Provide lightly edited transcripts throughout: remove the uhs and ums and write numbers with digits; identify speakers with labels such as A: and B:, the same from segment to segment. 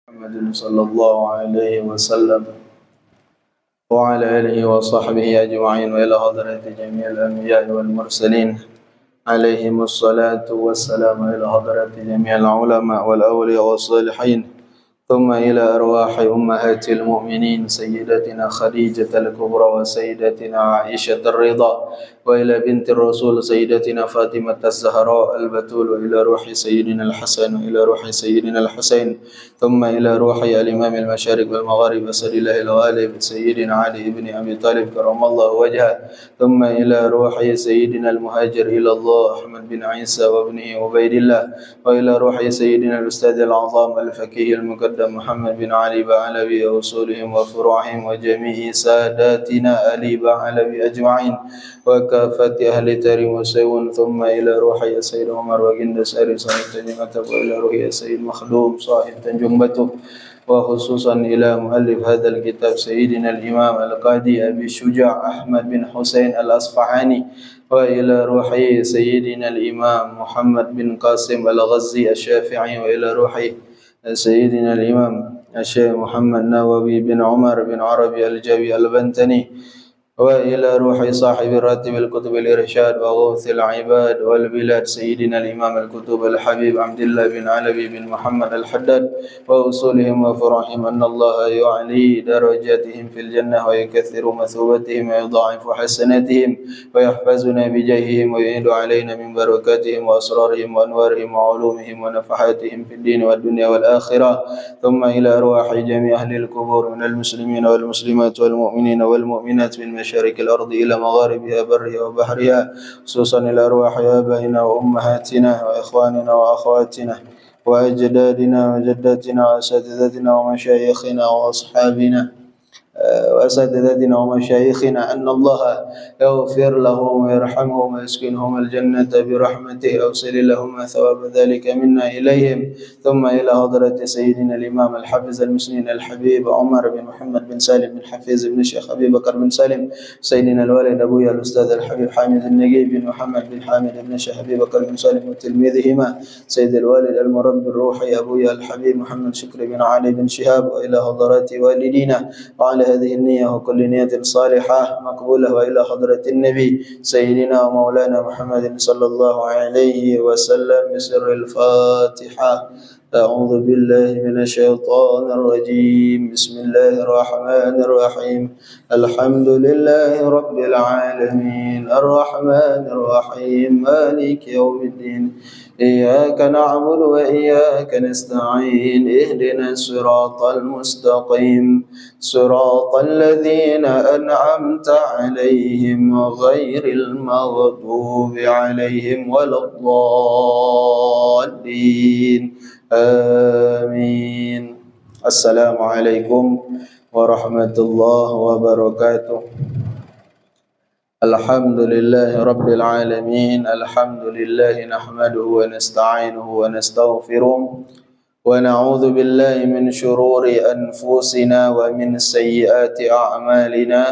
A: محمد صلى الله عليه وسلم وعلى آله وصحبه أجمعين وإلى حضرة جميع الأنبياء والمرسلين عليهم الصلاة والسلام إلى حضرة جميع العلماء والأولياء والصالحين ثم إلى أرواح أمهات المؤمنين سيدتنا خديجة الكبرى وسيدتنا عائشة الرضا وإلى بنت الرسول سيدتنا فاطمة الزهراء البتول وإلى روح سيدنا الحسن وإلى روح سيدنا الحسين ثم إلى روح الإمام المشارق والمغارب أسد الله الغالب سيدنا علي بن أبي طالب كرم الله وجهه ثم إلى روح سيدنا المهاجر إلى الله أحمد بن عيسى وابنه عبيد الله وإلى روح سيدنا الأستاذ العظام الفقيه المقدم محمد بن علي بعلوي وأصولهم وفروعهم وجميع ساداتنا آل بعلوي أجمعين وكافة أهل تاريم وسيون ثم إلى روح سيد عمر وجند ساري صاحب تنجمة وإلى روح سيد مخدوم صاحب تنجمته وخصوصا إلى مؤلف هذا الكتاب سيدنا الإمام القاضي أبي الشجاع أحمد بن حسين الأصفهاني وإلى روح سيدنا الإمام محمد بن قاسم الغزي الشافعي وإلى روح سيدنا الإمام الشيخ محمد نووي بن عمر بن عربي الجوي البنتني وإلى روح صاحب راتب الكتب الإرشاد وغوث العباد والبلاد سيدنا الإمام الكتب الحبيب عبد الله بن علوي بن محمد الحداد وأصولهم وفرعهم أن الله يعلي درجاتهم في الجنة ويكثر مثوبتهم ويضاعف حسناتهم ويحفظنا بجاههم ويعيد علينا من بركاتهم وأسرارهم وأنوارهم وعلومهم ونفحاتهم في الدين والدنيا والآخرة ثم إلى أرواح جميع أهل القبور من المسلمين والمسلمات والمؤمنين والمؤمنات من مشارق الأرض إلى مغاربها برها وبحرها خصوصا إلى أرواح آبائنا وأمهاتنا وإخواننا وأخواتنا وأجدادنا وجداتنا وأساتذتنا ومشايخنا وأصحابنا وأساتذتنا ومشايخنا أن الله يغفر لهم ويرحمهم ويسكنهم الجنة برحمته أوصل لهم ثواب ذلك منا إليهم ثم إلى حضرة سيدنا الإمام الحافظ المسنين الحبيب عمر بن محمد بن سالم بن حفيظ بن الشيخ أبي بكر بن سالم سيدنا الوالد أبويا الأستاذ الحبيب حامد النجيب بن محمد بن حامد بن الشيخ أبي بكر بن سالم وتلميذهما سيد الوالد المربي الروحي أبويا الحبيب محمد شكري بن علي بن شهاب وإلى حضرات والدينا وعلى هذه النية وكل نية صالحة مقبولة وإلى حضرة النبي سيدنا ومولانا محمد صلى الله عليه وسلم بسر الفاتحة أعوذ بالله من الشيطان الرجيم بسم الله الرحمن الرحيم الحمد لله رب العالمين الرحمن الرحيم مالك يوم الدين إياك نعبد وإياك نستعين اهدنا الصراط المستقيم صراط الذين أنعمت عليهم غير المغضوب عليهم ولا الضالين آمين السلام عليكم ورحمة الله وبركاته الحمد لله رب العالمين الحمد لله نحمده ونستعينه ونستغفره ونعوذ بالله من شرور أنفسنا ومن سيئات أعمالنا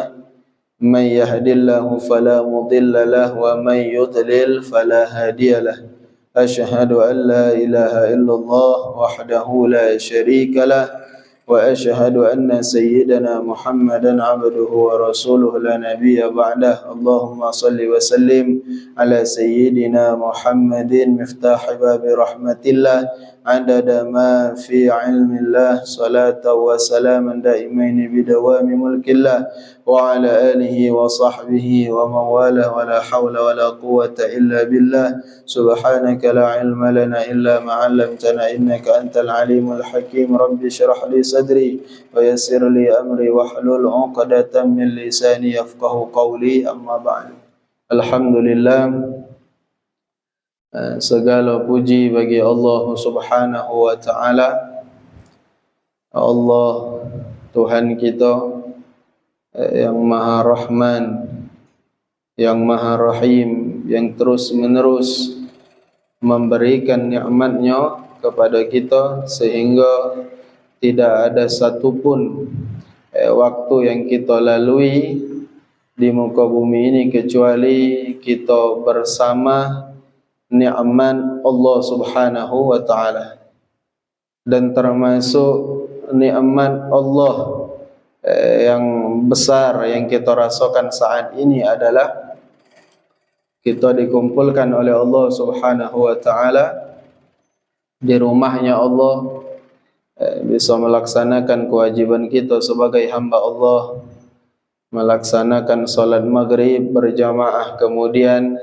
A: من يهد الله فلا مضل له ومن يضلل فلا هادي له أشهد أن لا إله إلا الله وحده لا شريك له وأشهد أن سيدنا محمدا عبده ورسوله لا نبي بعده اللهم صل وسلم على سيدنا محمد مفتاح باب رحمة الله عدد ما في علم الله صلاة وسلاما دائمين بدوام ملك الله وعلى آله وصحبه ومن والاه ولا حول ولا قوة إلا بالله سبحانك لا علم لنا إلا ما علمتنا إنك أنت العليم الحكيم رب اشرح لي صدري ويسر لي أمري واحلل عقدة من لساني يفقه قولي أما بعد الحمد لله segala puji bagi Allah Subhanahu wa taala Allah Tuhan kita yang Maha Rahman yang Maha Rahim yang terus menerus memberikan nikmat-Nya kepada kita sehingga tidak ada satupun waktu yang kita lalui di muka bumi ini kecuali kita bersama nikmat Allah Subhanahu wa taala. Dan termasuk nikmat Allah yang besar yang kita rasakan saat ini adalah kita dikumpulkan oleh Allah Subhanahu wa taala di rumahnya Allah, bisa melaksanakan kewajiban kita sebagai hamba Allah, melaksanakan salat maghrib berjamaah, kemudian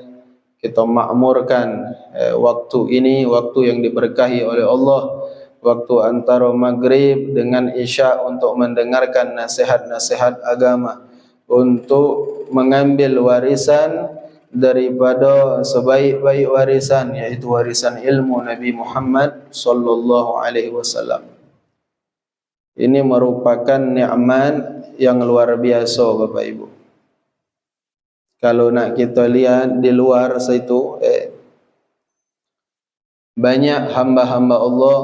A: kita makmurkan waktu ini, waktu yang diberkahi oleh Allah, waktu antara maghrib dengan isya untuk mendengarkan nasihat-nasihat agama, untuk mengambil warisan daripada sebaik-baik warisan, yaitu warisan ilmu Nabi Muhammad sallallahu alaihi wasallam. Ini merupakan nikmat yang luar biasa Bapak Ibu. Kalau nak kita lihat di luar situ, banyak hamba-hamba Allah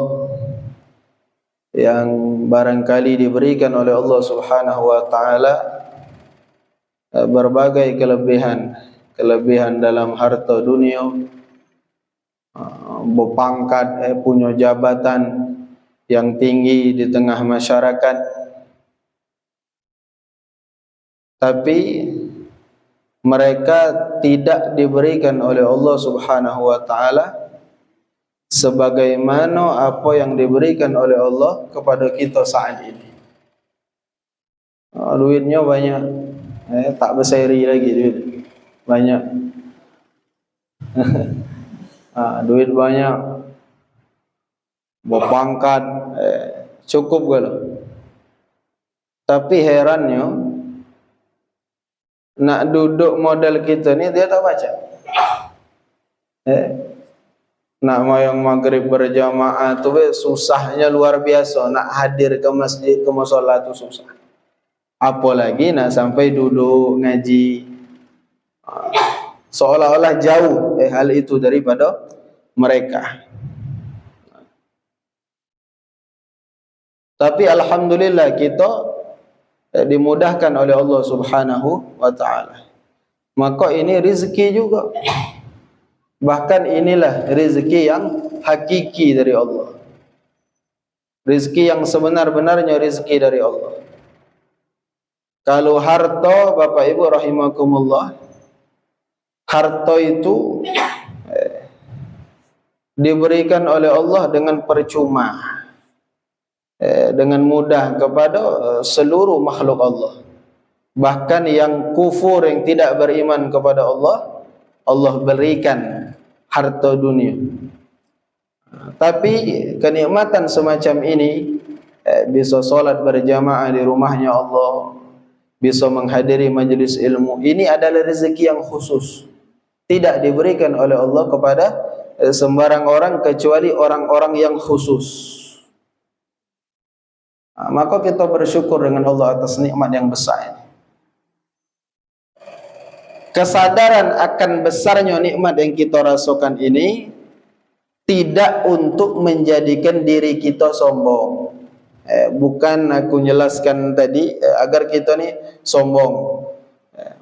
A: yang barangkali diberikan oleh Allah Subhanahu wa taala berbagai kelebihan dalam harta dunia, berpangkat, punya jabatan yang tinggi di tengah masyarakat, tapi mereka tidak diberikan oleh Allah Subhanahu wa taala sebagaimana apa yang diberikan oleh Allah kepada kita saat ini. Duitnya banyak, tak berseri lagi duit banyak. Duit banyak, berpangkat, cukup kalau. Tapi herannya, nak duduk model kita ni dia tak baca. Nak mayang maghrib berjamaah tu susahnya luar biasa. Nak hadir ke masjid, ke mushola tu susah. Apalagi nak sampai duduk ngaji. Seolah-olah jauh hal itu daripada mereka. Tapi alhamdulillah kita dimudahkan oleh Allah Subhanahu wa taala. Maka ini rezeki juga. Bahkan inilah rezeki yang hakiki dari Allah. Rezeki yang sebenar-benarnya rezeki dari Allah. Kalau harta, Bapak Ibu rahimakumullah, harta itu diberikan oleh Allah dengan percuma, dengan mudah kepada seluruh makhluk Allah. Bahkan yang kufur, yang tidak beriman kepada Allah, Allah berikan harta dunia. Tapi kenikmatan semacam ini, bisa solat berjamaah di rumahnya Allah, bisa menghadiri majlis ilmu, ini adalah rezeki yang khusus, tidak diberikan oleh Allah kepada sembarang orang kecuali orang-orang yang khusus. Maka kita bersyukur dengan Allah atas nikmat yang besar ini. Kesadaran akan besarnya nikmat yang kita rasakan ini tidak untuk menjadikan diri kita sombong. Bukan aku jelaskan tadi agar kita ni sombong.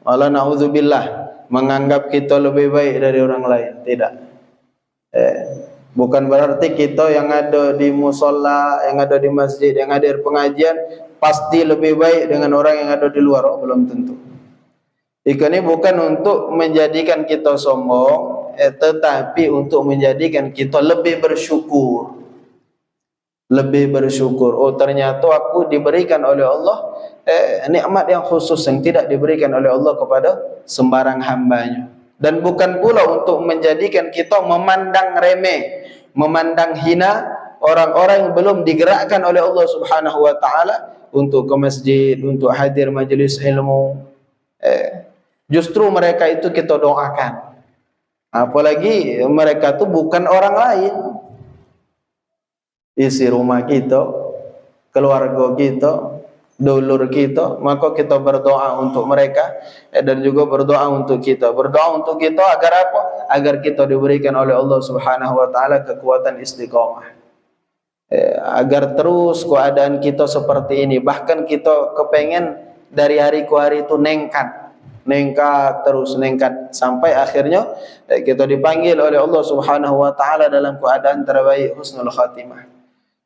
A: Malah na'udzubillah, menganggap kita lebih baik dari orang lain. Tidak. Bukan berarti kita yang ada di musola, yang ada di masjid, yang ada di pengajian pasti lebih baik dengan orang yang ada di luar. Oh, belum tentu. Ini bukan untuk menjadikan kita sombong, tetapi untuk menjadikan kita lebih bersyukur. Lebih bersyukur. Oh, ternyata aku diberikan oleh Allah nikmat yang khusus yang tidak diberikan oleh Allah kepada sembarang hambanya. Dan bukan pula untuk menjadikan kita memandang remeh, memandang hina orang-orang yang belum digerakkan oleh Allah Subhanahu wa taala untuk ke masjid, untuk hadir majlis ilmu. Justru mereka itu kita doakan. Apalagi mereka itu bukan orang lain, isi rumah kita, keluarga kita, dulur kita. Maka kita berdoa untuk mereka dan juga berdoa untuk kita. Berdoa untuk kita agar apa? Agar kita diberikan oleh Allah Subhanahu wa taala kekuatan istiqamah. Agar terus keadaan kita seperti ini. Bahkan kita kepengen dari hari ke hari itu nengkat terus sampai akhirnya kita dipanggil oleh Allah Subhanahu wa taala dalam keadaan terbaik, husnul khatimah.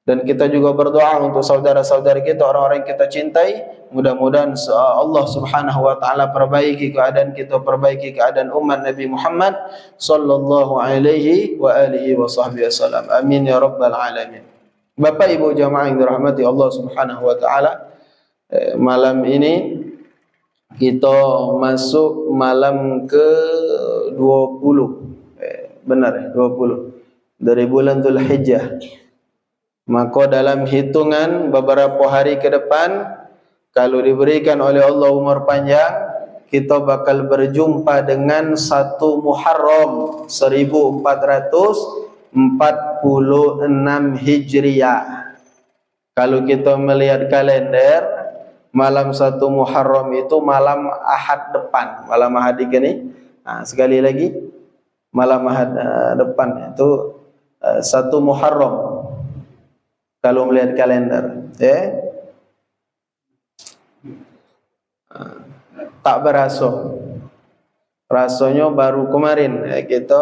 A: Dan kita juga berdoa untuk saudara-saudara kita, orang-orang yang kita cintai. Mudah-mudahan Allah Subhanahu wa taala perbaiki keadaan kita, perbaiki keadaan umat Nabi Muhammad sallallahu alaihi wa alihi wasallam. Amin ya rabbal alamin. Bapak Ibu jamaah yang dirahmati Allah Subhanahu wa taala, malam ini kita masuk malam ke-20. Benar ya, 20 dari bulan Dzulhijjah. Maka dalam hitungan beberapa hari ke depan, kalau diberikan oleh Allah umur panjang, kita bakal berjumpa dengan 1 Muharram 1446 Hijriah. Kalau kita melihat kalender, malam 1 Muharram itu malam Ahad depan. Malam Ahad ini, sekali lagi, malam Ahad depan itu 1 Muharram. Kalau melihat kalender, tak berasa. Rasanya baru kemarin kita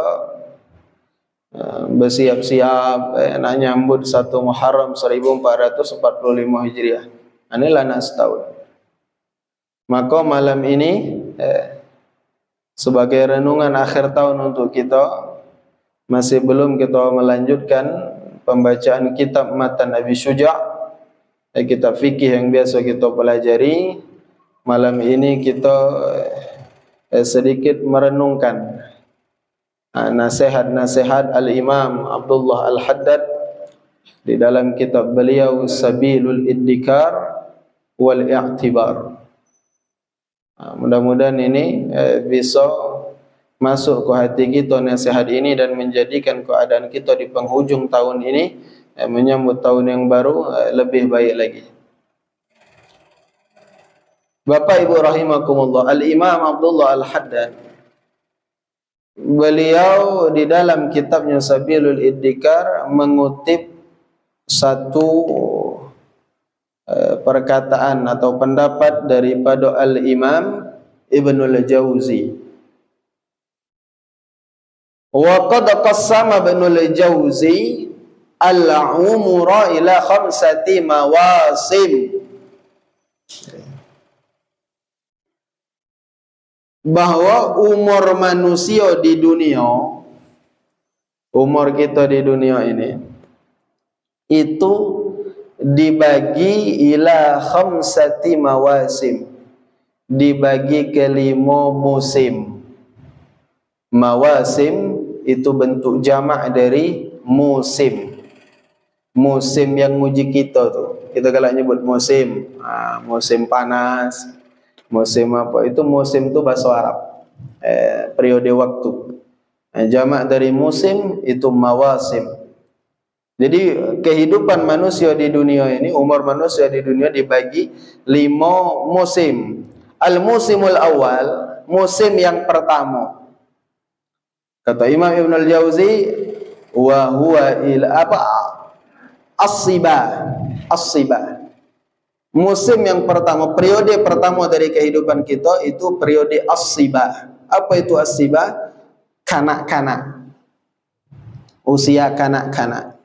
A: bersiap-siap nak nyambut 1 Muharram 1445 Hijriah. Inilah nas tahun. Maka malam ini sebagai renungan akhir tahun untuk kita, masih belum kita melanjutkan pembacaan kitab Matan Abi Syuja', kitab fikih yang biasa kita pelajari. Malam ini kita sedikit merenungkan nasihat-nasihat Al-Imam Abdullah Al-Haddad di dalam kitab beliau Sabilul Iddikar wal I'tibar. Mudah-mudahan ini bisa masuk ke hati kita nasihat ini dan menjadikan keadaan kita di penghujung tahun ini, menyambut tahun yang baru lebih baik lagi. Bapak Ibu rahimakumullah, Al-Imam Abdullah Al-Haddad, beliau di dalam kitabnya Sabilul Iddikar mengutip satu perkataan atau pendapat daripada Al-Imam Ibnul Jauzi. Wa qad qassama Ibnul Jauzi al-umura ila 5 mawasim. Bahwa umur manusia di dunia, umur kita di dunia ini, itu dibagi ila 5 mawasim, dibagi ke 5 musim. Mawasim itu bentuk jamak dari musim. Musim yang muji kita tu, kita kalau nyebut musim, musim panas, musim apa, itu musim tu bahasa Arab, periode waktu. Jamak dari musim itu mawasim. Jadi kehidupan manusia di dunia ini, umur manusia di dunia dibagi 5 musim. Al-musimul awal, musim yang pertama. Kata Imam Ibnul Jauzi, wa huwa as-siba. Musim yang pertama, periode pertama dari kehidupan kita itu periode as-siba. Apa itu as-siba? Kanak-kanak. Usia kanak-kanak.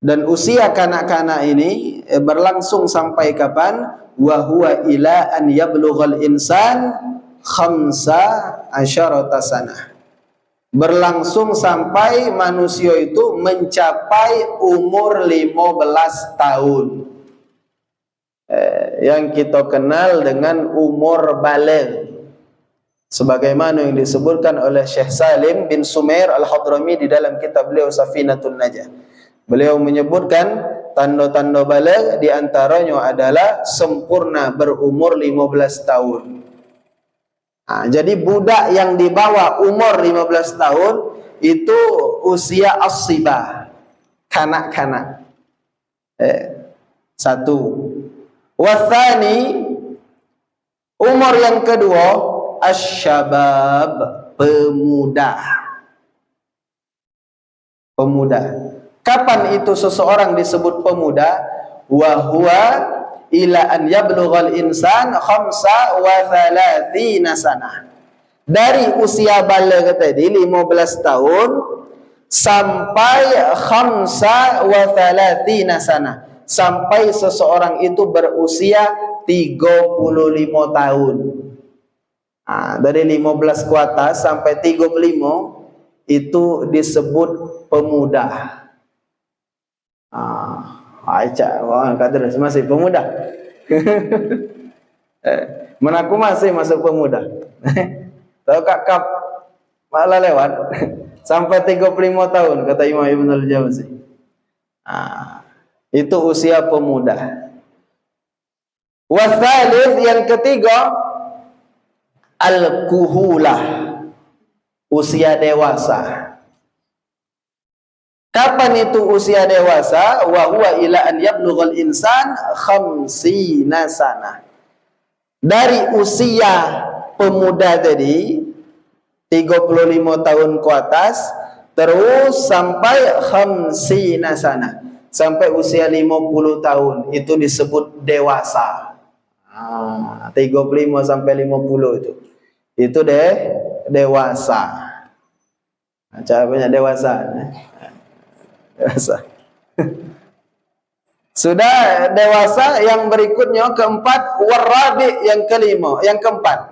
A: Dan usia kanak-kanak ini berlangsung sampai kapan? Wa huwa ila an yablughal insan 15 sanah. Berlangsung sampai manusia itu mencapai umur 15 tahun. Yang kita kenal dengan umur baligh. Sebagaimana yang disebutkan oleh Syekh Salim bin Sumair Al-Hadrami di dalam kitab beliau Safinatun Najah. Beliau menyebutkan tanda-tanda baligh di antaranya adalah sempurna berumur 15 tahun. Jadi budak yang di bawah umur 15 tahun itu usia as-siba, kanak-kanak. Satu. Wathani, umur yang kedua, asyabab, pemuda. Pemuda. Kapan itu seseorang disebut pemuda? Wa huwa ila an yablughal insan 35 sanah. Dari usia baligh tadi 15 tahun sampai khamsa wa thalathina sana, sampai seseorang itu berusia 35 tahun. Dari 15 ke atas sampai 35 itu disebut pemuda. Kader masih pemuda. Menaku masih masuk pemuda. Tahu kap malah lewat sampai 35 tahun kata Imam Ibnul Jauzi. Itu usia pemuda. Wasalith, yang ketiga, al-kuhulah, usia dewasa. Kapan itu usia dewasa? Wa huwa ila an yablughal insan khamsina sana. Dari usia pemuda tadi 35 tahun ke atas terus sampai khamsina sana, sampai usia 50 tahun itu disebut dewasa. 35 sampai 50 itu dewasa. Caranya dewasa. Dewasa. Sudah dewasa. Yang berikutnya keempat, warabi, yang kelima, yang keempat,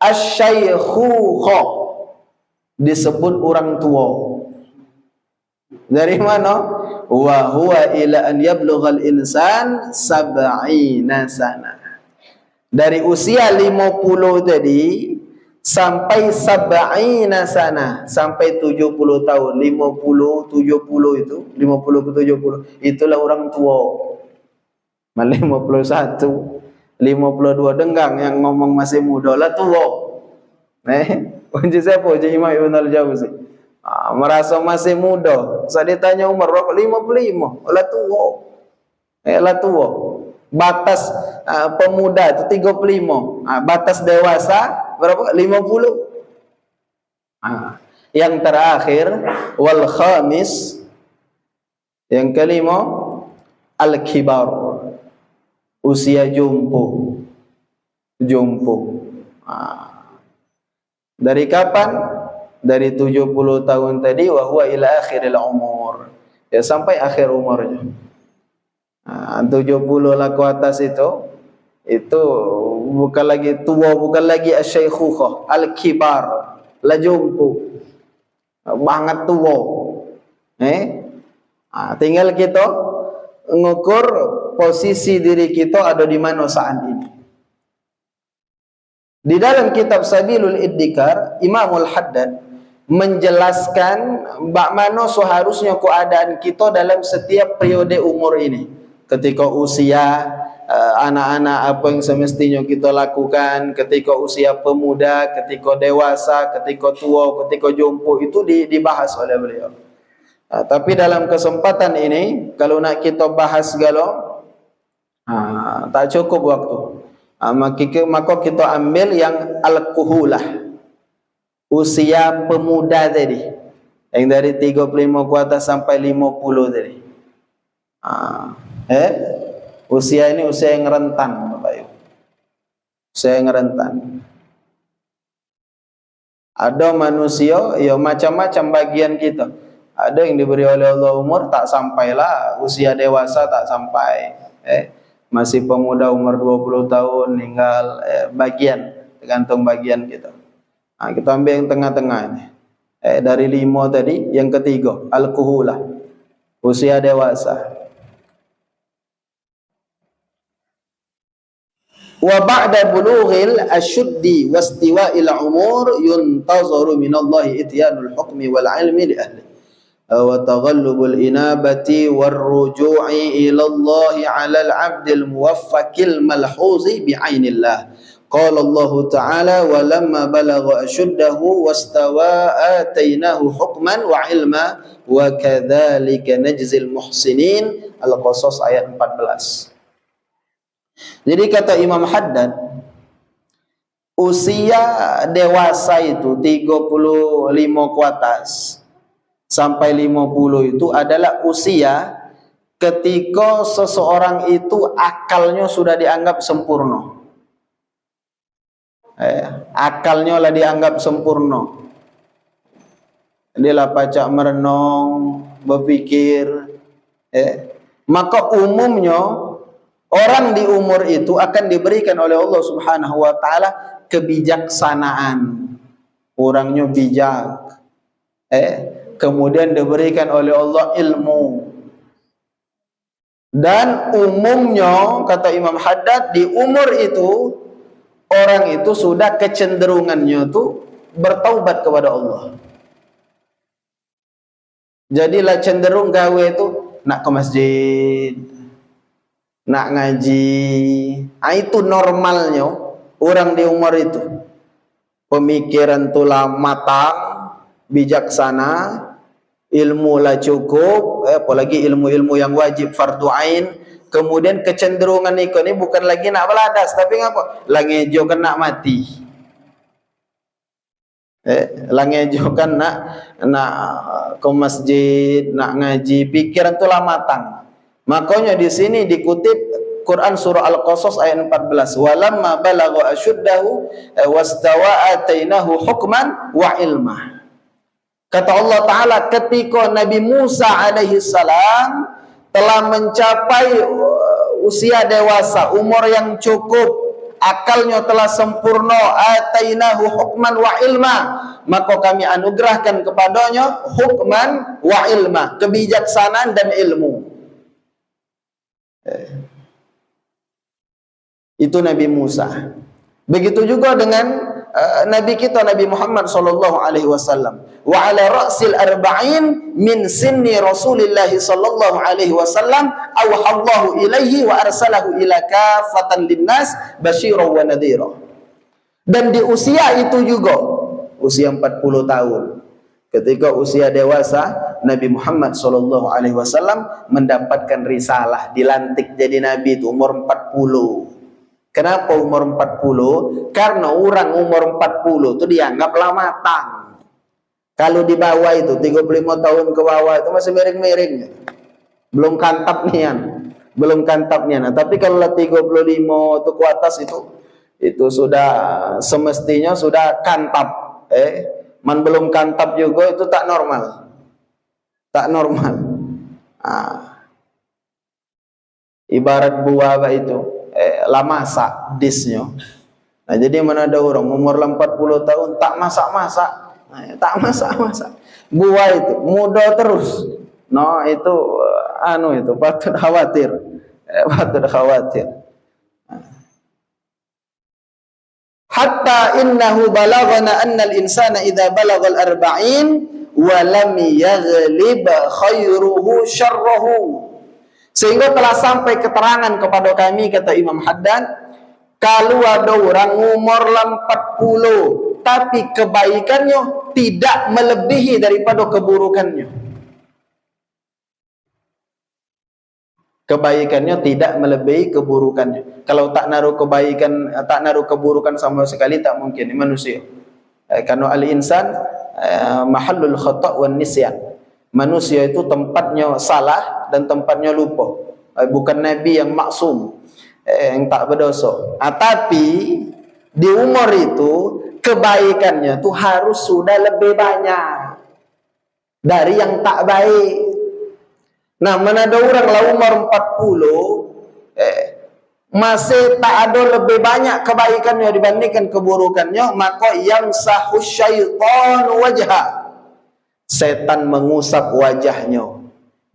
A: asyaykhuha, disebut orang tua. Dari mana? Wa huwa ila an yablughal insan sab'ina sana. Dari usia 50 tadi sampai sab'ina sana, sampai 70 tahun. 50, 70 itu, 50 ke 70, itulah orang tua. 51, 52 denggang, yang ngomong masih muda lah tua. Kunci siapa? Kunci Imam Ibnul Jauzi. Merasa masih muda. Saya ditanya umur berapa? 55. Lah tua. Lah tua. Batas pemuda itu 35. Batas dewasa berapa? 50. Yang terakhir, wal khamis, yang kelima, al-kibar, usia jumpu. Dari kapan? Dari 70 tahun tadi, wa huwa ila akhiril umur, ya sampai akhir umurnya. 70 lah ke atas itu bukan lagi tua, bukan lagi asyaykhukhah, al-kibar, la jumpu, banget tua. Tinggal kita ngukur posisi diri kita ada di mana saat ini. Di dalam kitab Sabilul Iddikar, Imamul Haddad menjelaskan bagaimana seharusnya keadaan kita dalam setiap periode umur ini. Ketika usia anak-anak, apa yang semestinya kita lakukan, ketika usia pemuda, ketika dewasa, ketika tua, ketika jompo, itu dibahas oleh beliau. Tapi dalam kesempatan ini, kalau nak kita bahas segala, tak cukup waktu. Maka kita ambil yang al-kuhulah, usia pemuda tadi, yang dari 35 ke atas sampai 50 tadi. Usia ini usia yang rentan, Bapak Ibu. Usia yang rentan. Ada manusia, ya macam-macam bagian kita. Ada yang diberi oleh Allah umur tak sampailah, usia dewasa tak sampai. Masih pemuda umur 20 tahun meninggal, bagian, tergantung bagian kita. Kita ambil yang tengah-tengah ini. Dari 5 tadi, yang ketiga, al-kuhulah, usia dewasa. Wa ba'da bulughil asyuddi wastiwa'il umur yuntazaru minallahi ityanul hukmi wal ilmi li ahli wa taghallubul inabati war ruju'i ila Allah 'ala al-'abdil muwaffaqil malhuzi bi'ainillah. Qala Allah Ta'ala wa lamma balagha ashuddahu wastawa atainahu hukman wa ilma wa kadzalika najzil muhsinin. Al-Qasas ayat 14. Jadi kata Imam Haddad, usia dewasa itu 35 ke atas sampai 50 itu adalah usia ketika seseorang itu akalnya sudah dianggap sempurna. Akalnya lah dianggap sempurna. dia lah pacak merenung, berpikir, maka umumnya orang di umur itu akan diberikan oleh Allah Subhanahu wa taala kebijaksanaan. Orangnya bijak. Kemudian diberikan oleh Allah ilmu. Dan umumnya kata Imam Haddad, di umur itu orang itu sudah kecenderungannya tuh bertaubat kepada Allah. Jadilah cenderung gawe itu nak ke masjid, nak ngaji. Itu normalnya orang di umur itu. Pemikiran tulah matang, bijaksana, ilmu lah cukup, apalagi ilmu-ilmu yang wajib fardu ain. Kemudian kecenderungan ini bukan lagi nak beladas, tapi ngapa? Langejo kan nak mati. Langejo kan nak ke masjid, nak ngaji, pikiran tulah matang. Makanya di sini dikutip Quran surah Al-Qasas ayat 14, walamma balagha asyuddahu wastawa atainahu hukman wa ilma. Kata Allah Ta'ala, ketika Nabi Musa alaihi salam telah mencapai usia dewasa, umur yang cukup, akalnya telah sempurna, atainahu hukman wa ilma, maka kami anugerahkan kepadanya hukman wa ilma, kebijaksanaan dan ilmu. Itu Nabi Musa. Begitu juga dengan Nabi kita Nabi Muhammad sallallahu alaihi wasallam. Wa ala ra'sil arba'in min sinni Rasulillah sallallahu alaihi wasallam awhallahu ilaihi wa arsalahu ila kafatan linnas basyiran wa nadhira. Dan di usia itu juga, usia 40 tahun, ketika usia dewasa, Nabi Muhammad sallallahu alaihi wasallam mendapatkan risalah, dilantik jadi nabi itu umur 40. Kenapa umur 40? Karena orang umur 40 itu dianggaplah matang. Kalau di bawah itu 35 tahun ke bawah itu masih miring-miring. Belum kantap nian. Belum kantap nian. Nah, tapi kalau 35 itu ke atas itu sudah semestinya sudah kantap. Man belum kantap juga itu tak normal. Tak normal. Ibarat buah itu lah masak disnya. Nah, jadi mana ada orang umur 40 tahun tak masak-masak. Tak masak-masak. Buah itu muda terus. No, itu itu patut khawatir. Patut khawatir. Hatta innahu balaghana anna al-insana idza balagha al-arba'in wa lam yaghlib khairuhu syarruhu. Sehingga telah sampai keterangan kepada kami, kata Imam Haddad, kalau ada orang umur 40 tapi kebaikannya tidak melebihi daripada keburukannya. Kebaikannya tidak melebihi keburukannya. Kalau tak naruh kebaikan, tak naruh keburukan sama sekali, tak mungkin manusia. Karena al-insan mahallul khata' wan nisyan. Manusia itu tempatnya salah dan tempatnya lupa. Bukan Nabi yang maksum, yang tak berdosa. Tapi di umur itu kebaikannya itu harus sudah lebih banyak dari yang tak baik. Nah, mana ada orang lah umur 40 masih tak ada lebih banyak kebaikannya dibandingkan keburukannya, maka yang sahus syaitan wajah. Setan mengusap wajahnya,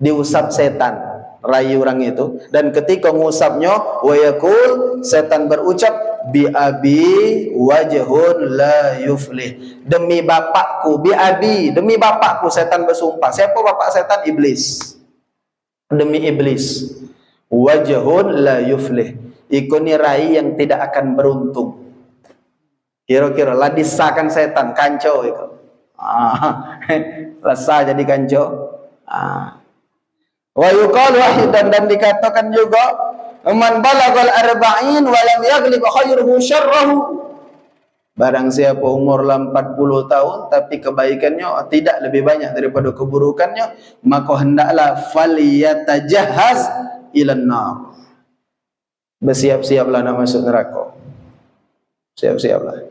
A: diusap setan rayu orang itu. Dan ketika mengusapnya, wa yaqul, setan berucap, bi abi wajhun la yuflih, demi bapakku, bi abi, demi bapakku, setan bersumpah. Siapa bapak setan? Iblis. Demi iblis, wajhun la yuflih, ikuni rai yang tidak akan beruntung. Kira-kira lah disahkan setan kancau itu. Rasa jadi kanjo. Wa yuqal wahidan, dan dikatakan juga man balagal arba'in wa lam yaghlib khairuhu syarruhu. Barang siapa umur 40 tahun tapi kebaikannya tidak lebih banyak daripada keburukannya, maka hendaklah falyatajahhaz ilan nar. Bersiap-siaplah nak masuk neraka. Siap-siaplah.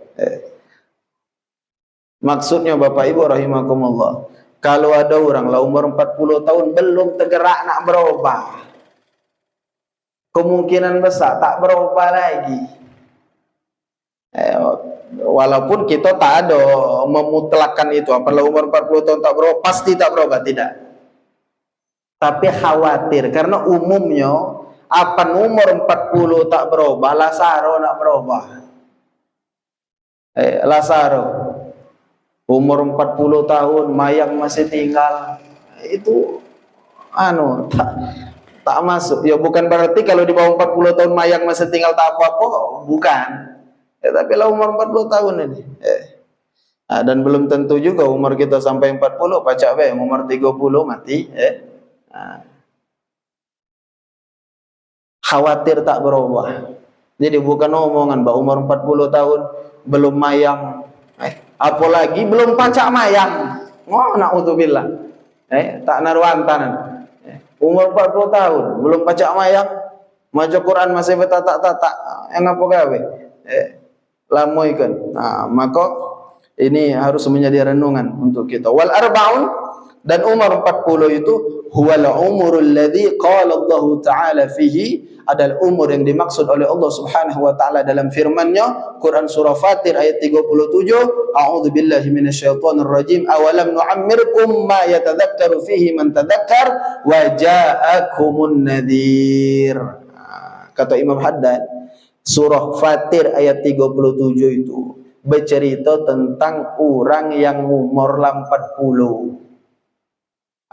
A: Maksudnya Bapak Ibu rahimakumullah, Kalau ada orang lah umur 40 tahun belum tergerak nak berubah, kemungkinan besar tak berubah lagi. Walaupun kita tak ada memutlakkan itu, apabila umur 40 tahun tak berubah, pasti tak berubah, tidak. Tapi khawatir, karena umumnya apa umur 40 tak berubah, Lazaro nak berubah. Lazaro umur 40 tahun, mayang masih tinggal, itu tak masuk. Ya bukan berarti kalau di bawah 40 tahun mayang masih tinggal tak apa-apa, bukan. Tapi lah umur 40 tahun ini. Dan belum tentu juga umur kita sampai 40, pacak be umur 30 mati. Khawatir tak berubah. Jadi bukan omongan bahwa umur 40 tahun belum mayang, apalagi belum pacak mayang. Na'udzubillah. Tak naruantanan. Umur 40 tahun belum pacak mayang, maca Quran masih bertatak-tatak. Yang apa gawe? Lamoikan. Maka ini harus menjadi renungan untuk kita. Wal arbaun, dan umur 40 itu huwal umurul ladzi qala Allah Ta'ala fihi, adalah umur yang dimaksud oleh Allah Subhanahu wa taala dalam firman-Nya, Quran surah Fatir ayat 37, a'udzu billahi minasyaitonir rajim, awalam nu'ammirkum ma yatadzakkaru fihi man tadzakkar wa ja'akumun nadhir. Kata Imam Haddad, surah Fatir ayat 37 itu bercerita tentang orang yang umur 40.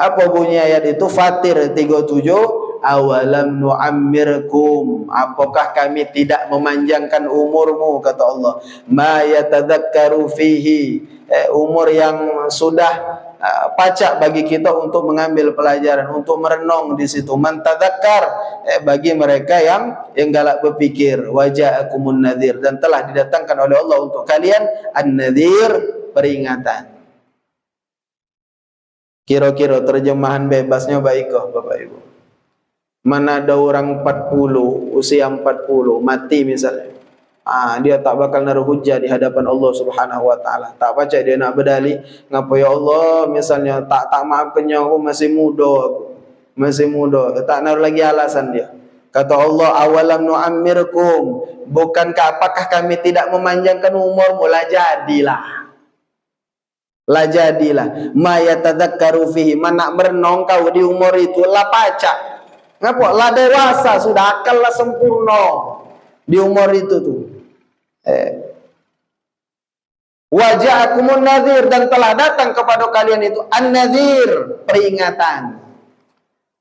A: Apa bunyi ayat itu? Fatir 37, awalam nu'ammirkum, apakah kami tidak memanjangkan umurmu, kata Allah, ma yatadzakkaru fihi, umur yang sudah pacak bagi kita untuk mengambil pelajaran, untuk merenung di situ, man tadzakkar, bagi mereka yang galak berpikir, waja'akumun nadhir, dan telah didatangkan oleh Allah untuk kalian an-nadhir, peringatan. Kira-kira terjemahan bebasnya baiklah Bapak Ibu. Mana ada orang 40, usia 40 mati misalnya, dia tak bakal naruh hujah di hadapan Allah Subhanahu wa taala. Tak baca dia nak berdalih, ngapa ya Allah misalnya tak maafkannya, aku masih muda, tak naruh lagi alasan dia. Kata Allah, awalam nu'ammirkum, bukankah apakah kami tidak memanjangkan umurmu? Lah jadilah ma yatadzakkaru fihi, mana merenung kau di umur itu, lah pacak. Ngapa? Lah dewasa, sudah akal lah sempurna di umur itu tuh. Waja'akumun nadhir, dan telah datang kepada kalian itu an-nadhir, peringatan.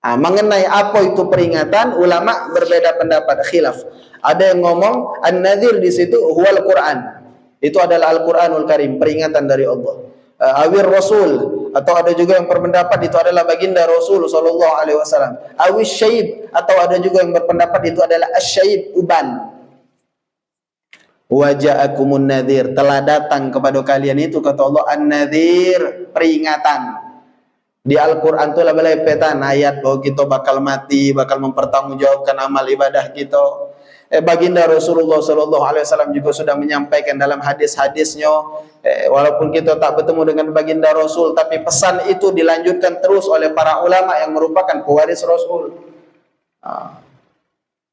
A: Mengenai apa itu peringatan, ulama berbeda pendapat, khilaf. Ada yang ngomong an-nadhir di situ huwal Quran. Itu adalah Al-Quranul Karim, peringatan dari Allah. Awir Rasul, atau ada juga yang berpendapat itu adalah baginda Rasul sallallahu alaihi wasallam. Awis syaib, atau ada juga yang berpendapat itu adalah asyaib, uban. Waja'akumun nadhir, telah datang kepada kalian itu, kata Allah, an-nadhir, peringatan. Di Al-Quran itu lah belepetan ayat bahwa kita bakal mati, bakal mempertanggungjawabkan amal ibadah kita. Baginda Rasulullah sallallahu alaihi wasallam juga sudah menyampaikan dalam hadis-hadisnya, walaupun kita tak bertemu dengan baginda Rasul, tapi pesan itu dilanjutkan terus oleh para ulama yang merupakan pewaris Rasul.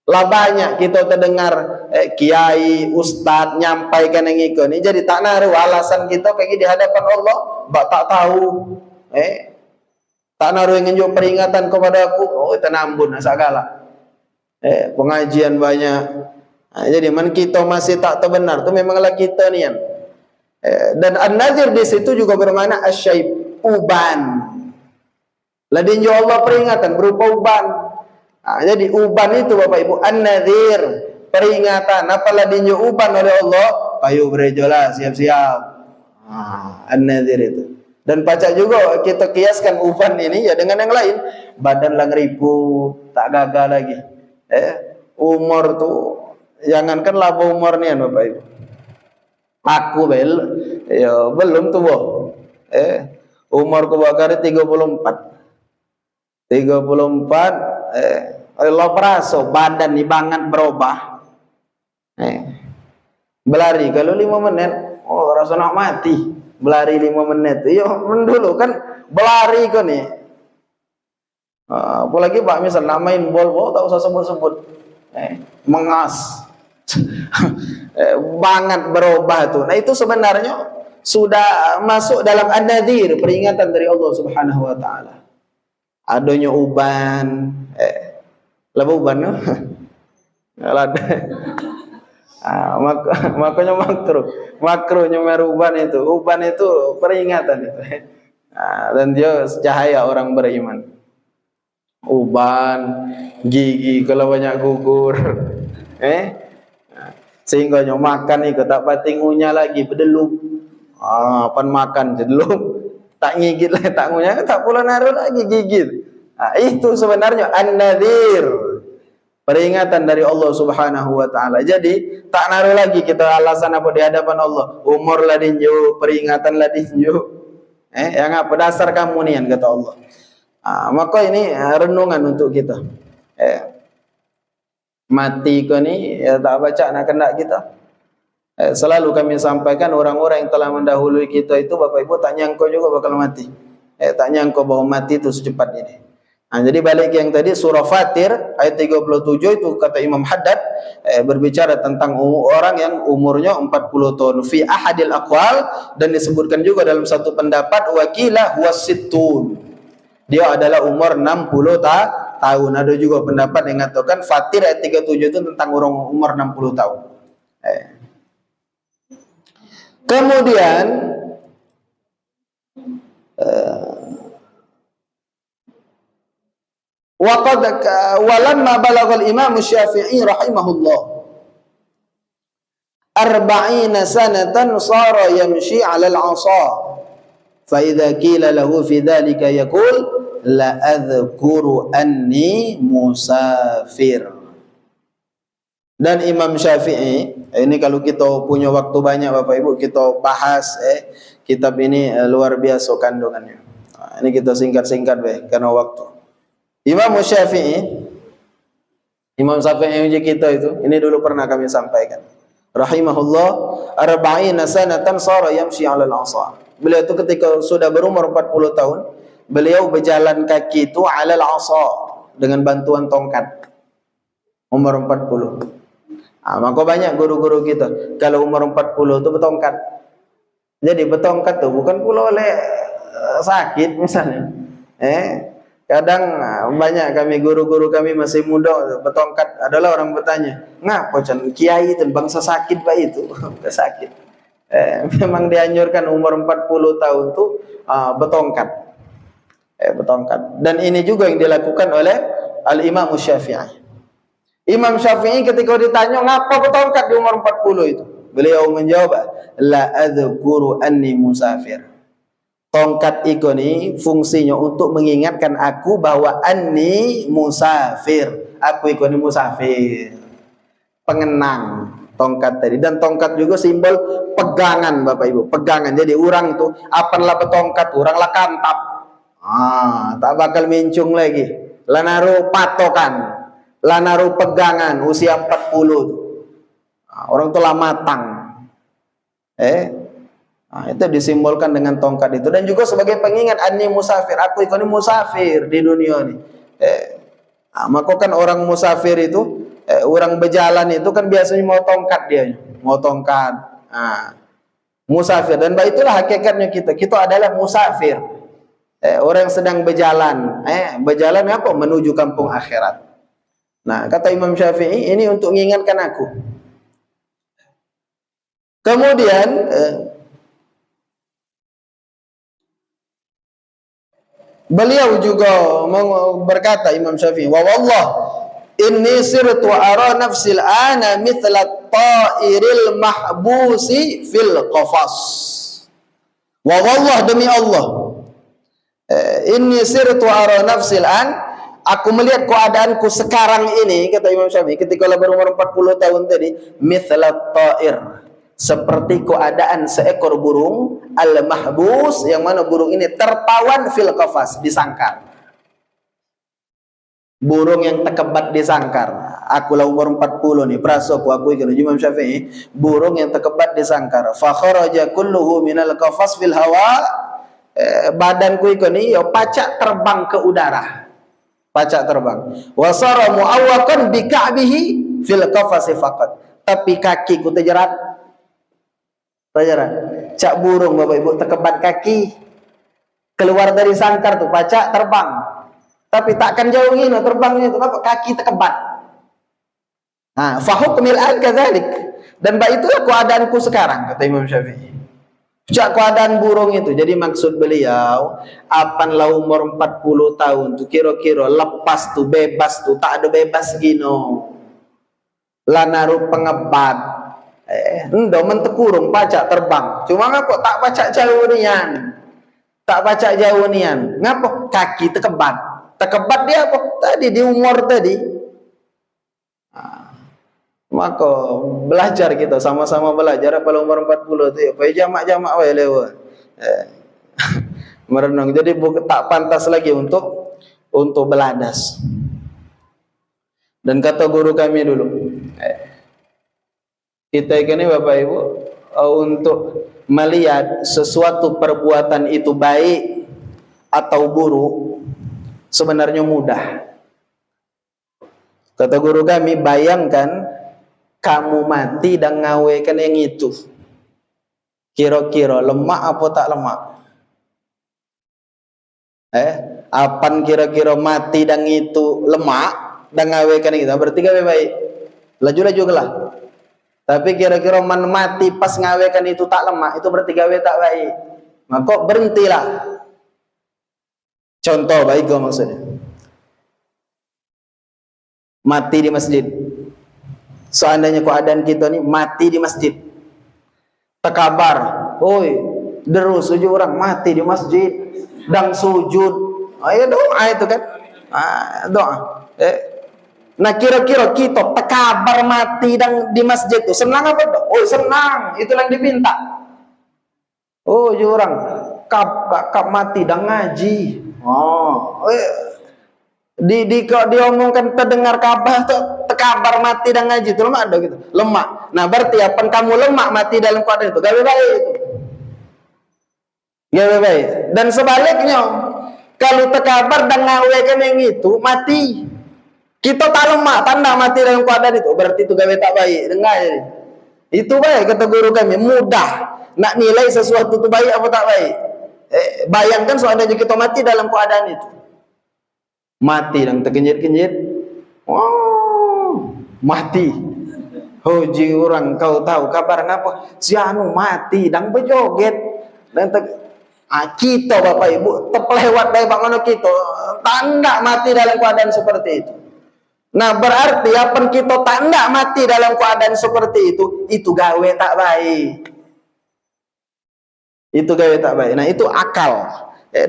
A: Lah banyak kita terdengar kiai, ustaz nyampaikan yang ini, jadi tak naruh alasan kita kayak di hadapan Allah, tak tahu, tak naruh yang nunjuk peringatan kepada aku, tenambun segala. Pengajian banyak. Jadi man kita masih tak terbenar, tu memanglah kita ni kan. Dan an-nadhir di situ juga bermakna asyaib, uban. Ladin jo Allah peringatan berupa uban. Jadi uban itu Bapak Ibu, an-nadhir, peringatan. Apa ladin jo uban oleh Allah? Ayo berejolah, siap-siap. An-nadhir itu. Dan pacak juga kita kiaskan uban ini ya dengan yang lain. Badan lang riput, tak gagal lagi. Umur tu jangankan laba umur ni kan Bapak Ibu. Aku belum tua. Umur ku bakar 34. Allah peraso badan ni banget berubah. Berlari kalau 5 menit, rasa nak mati. Berlari 5 menit. Dulu kan berlari kau nih. Apalagi Pak misal nak main bola, tak usah sebut-sebut. Mengas. Banget berubah tuh. Nah itu sebenarnya sudah masuk dalam an-nadhir, peringatan dari Allah Subhanahu wa taala. Adanya uban, laba uban no? Ada. Makanya makro nyomer uban itu peringatan itu. Dan dia cahaya orang beriman. Uban, gigi kalau banyak gugur, sehingga nyo makan ikut tak pating ngunyah lagi bedelup. Pan makan jedelup, tak ngigit lah, tak ngunyah, tak pula naruh lagi gigit. Itu sebenarnya an-nadhir, peringatan dari Allah Subhanahu wa taala. Jadi tak naruh lagi kita alasan apa di hadapan Allah. Umur lah dinju, peringatan lah dinju. Yang apa dasar kamu nian kata Allah. Maka ini renungan untuk kita. Mati kau ni tak baca nak kena kita. Selalu kami sampaikan orang-orang yang telah mendahului kita itu Bapak Ibu tak nyangka juga bakal mati. Tak nyangka bahwa mati itu secepat ini. Jadi balik yang tadi surah Fatir ayat 37 itu kata Imam Haddad berbicara tentang orang yang umurnya 40 tahun fi ahadil aqwal, dan disebutkan juga dalam satu pendapat wakilah huwasittun. Dia adalah umur 60 tahun. Ada juga pendapat yang mengatakan Fatir ayat 37 itu tentang orang umur 60 tahun. Kemudian walamma balaghal Imam Syafi'i rahimahullah 40 sanatan sara yamshi 'ala al-'asa fa idza qila lahu fi dhalika yaqul la adhkuru anni musafir. Dan Imam Syafi'i, ini kalau kita punya waktu banyak Bapak Ibu kita bahas kitab ini luar biasa kandungannya. Ini kita singkat-singkat karena waktu. Imam Syafi'i kita itu, ini dulu pernah kami sampaikan. Rahimahullah 40 sanatan sara yamshi 'ala al-'asa. Beliau itu ketika sudah berumur 40 tahun, beliau berjalan kaki itu 'ala al-'asa dengan bantuan tongkat. Umur 40. Maka banyak guru-guru kita kalau umur 40 itu bertongkat. Jadi bertongkat itu bukan pula oleh sakit misalnya. Kadang banyak kami guru-guru kami masih muda bertongkat, adalah orang bertanya, ngapa can kiai itu bangsa sakit pak itu? Sakit. Memang dianjurkan umur 40 tahun itu bertongkat. Bertongkat. Dan ini juga yang dilakukan oleh Al-Imam Syafi'i. Imam Syafi'i ketika ditanya ngapa bertongkat di umur 40 itu, beliau menjawab, la adzkuru anni musafir. Tongkat ini fungsinya untuk mengingatkan aku bahwa anni musafir. Aku ini musafir. Pengenang tongkat tadi. Dan tongkat juga simbol pegangan Bapak Ibu. Pegangan. Jadi orang itu apalah bertongkat, orang lah kantap. Tak bakal mincung lagi. Lah naruh patokan. Lah naruh pegangan usia 40. Orang itu lah matang. Itu disimbolkan dengan tongkat itu. Dan juga sebagai pengingat anni musafir, aku ini musafir di dunia ini. Maka kan orang musafir itu orang berjalan itu kan biasanya mau tongkat dia, mau tongkat. Musafir, dan itulah hakikatnya kita adalah musafir. Orang yang sedang berjalan, berjalan apa? Menuju kampung akhirat. Nah, kata Imam Syafi'i, ini untuk mengingatkan aku. Kemudian beliau juga berkata Imam Syafi'i, wa wallah inni sirtu ara nafsil ana mithla ta'iril mahbusi fil qafas. Wa wallah, demi Allah, inni sirtu ara nafsil an, aku melihat keadaanku sekarang ini, kata Imam Syafi'i, ketika berumur 40 tahun tadi, mithla ta'ir, seperti keadaan seekor burung al-mahbus, yang mana burung ini tertawan fil qafas, di sangkar. Burung yang terkebat di sangkar. Akulah umur 40 nih, prasoku aku ikut Imam Syafi'i, burung yang terkebat di sangkar. Fa kharaja kulluhu minal qafas fil hawa
B: badanku ini yo pacak terbang ke udara, pacak terbang. Wasara muawwakan bi ka'bihi fil qafasi faqat. Tapi kakiku terjerat, cak burung Bapak Ibu terkebat kaki, keluar dari sangkar tuh pacak terbang. Tapi takkan jauh ini terbangnya itu, kenapa? Kaki terkebat. Nah, fahukmil al-kadzalik. Dan itulah keadaanku sekarang, kata Imam Syafi'i. Cak keadaan burung itu. Jadi maksud beliau, apan lah umur 40 tahun tuh kira-kira lepas tuh, bebas tuh, tak ada bebas gino. Lah naruh pengebat. Endo mentekurung pacak terbang. Cuma ngapa tak pacak jauh nian. Tak pacak jauh nian. Ngapa? Kaki terkebat. Terkebat dia apa? Tadi di umur tadi. Maka belajar kita, sama-sama belajar pada umur 40 tu ya, supaya jamak-jamak wae lewat. Merenung. Jadi tak pantas lagi untuk beladas. Dan kata guru kami dulu, kita ini Bapak Ibu, untuk melihat sesuatu perbuatan itu baik atau buruk sebenarnya mudah. Kata guru kami, bayangkan kamu mati dan ngawekan yang itu, kira-kira lemak apa tak lemak? Apan kira-kira mati dan itu lemak dan ngawekan yang itu, berarti gawe baik, laju-laju gelah. Tapi kira-kira man mati pas ngawekan itu tak lemak, itu berarti gawe tak baik. Maka berhentilah. Contoh baik kau maksudnya, mati di masjid. Seandainya keadaan kita ni mati di masjid, terkabar, oi, derus sujud orang mati di masjid, dan sujud, ayo doa itu kan, doa. Nah kira-kira kita terkabar mati dan di masjid tu senang apa? Oh senang, itu yang dipinta. Oh orang kap mati dan ngaji. Diomongkan terdengar kabar tu kabar mati dan ngaji itu lemak ada gitu, lemak. Nah berarti apa kamu lemak mati dalam keadaan itu gawe baik itu, gawe baik. Dan sebaliknya kalau terkabar dan ngawekan yang itu mati, kita tak lemak tanda mati dalam keadaan itu, berarti itu gawe tak baik. Dengar itu baik kata guru kami, mudah nak nilai sesuatu itu baik apa tak baik. Bayangkan seandainya kita mati dalam keadaan itu, mati dan terkenyit-kenyit, mati. Hoji orang kau tahu kabar ngapa? Si anu mati dan berjoget dan kita Bapak Ibu terlewat dari bagaimana kita tanda mati dalam keadaan seperti itu. Nah berarti apa kita tanda mati dalam keadaan seperti itu gawe tak baik. Itu gawe tak baik. Nah itu akal.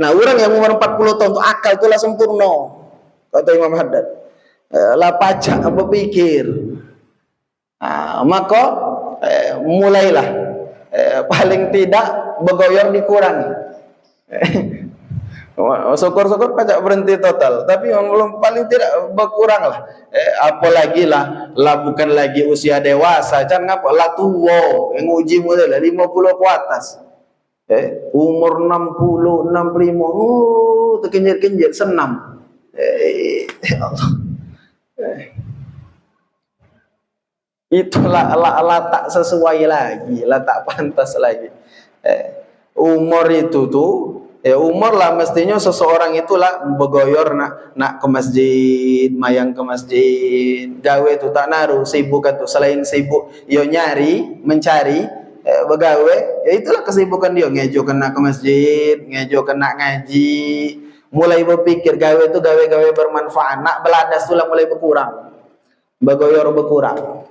B: Nah orang yang umur 40 tahun itu akal itulah sempurna. Kata Imam Haddad, lah pacak berpikir, maka mulailah paling tidak begoyor dikurangi. Syukur-syukur pacak berhenti total, tapi belum paling tidak berkurang lah. Apalagi lah bukan lagi usia dewasa, jangan ngapa lah tua, yang uji mulai lah 50 ke atas. Umur 60, 65, terkenjir-kenjir senam. Allah. Itulah tak sesuai lagi, tak pantas lagi. Umur itu tuh, umur lah mestinya seseorang itulah begoyor nak ke masjid, mayang ke masjid, gawe itu tak naruh sibuk itu, selain sibuk yo nyari mencari begawe, ya itulah kesibukan dia, ngejo kena ke masjid, ngejo kena ngaji. Mulai berpikir gawe itu gawe-gawe bermanfaat, nak beladas tulah mulai berkurang, begoyor berkurang.